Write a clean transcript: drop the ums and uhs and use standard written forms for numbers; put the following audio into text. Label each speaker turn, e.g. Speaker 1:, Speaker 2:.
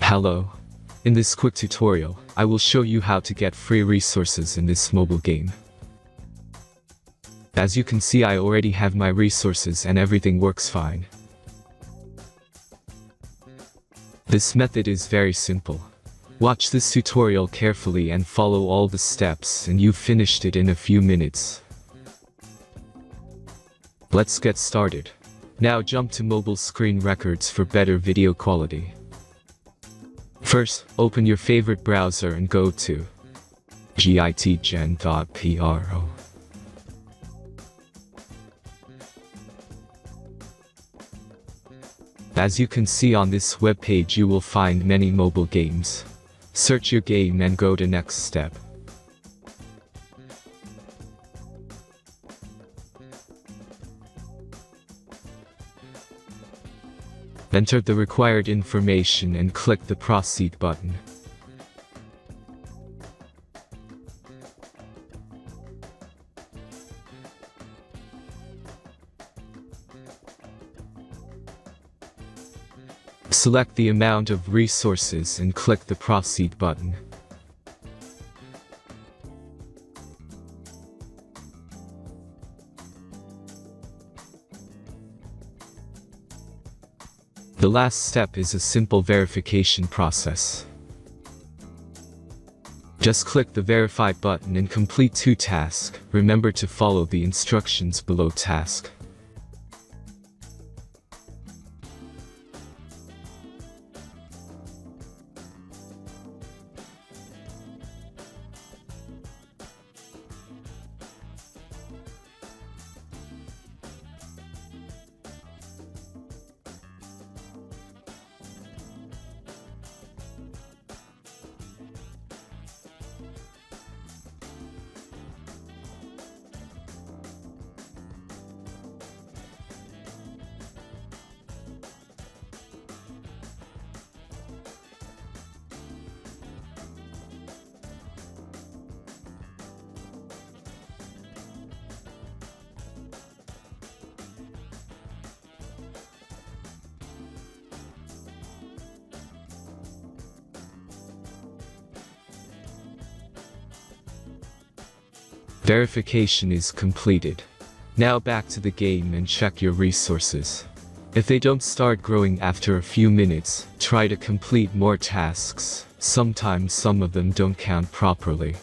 Speaker 1: Hello. In this quick tutorial, I will show you how to get free resources in this mobile game. As you can see, I already have my resources and everything works fine. This method is very simple. Watch this tutorial carefully and follow all the steps and you've finished it in a few minutes. Let's get started. Now jump to mobile screen records for better video quality. First, open your favorite browser and go to gitgen.pro. As you can see on this web page, you will find many mobile games. Search your game and go to next step. Enter the required information and click the Proceed button. Select the amount of resources and click the Proceed button. The last step is a simple verification process. Just click the Verify button and complete 2 tasks. Remember to follow the instructions below task. Verification is completed. Now back to the game and check your resources. If they don't start growing after a few minutes, try to complete more tasks. Sometimes some of them don't count properly.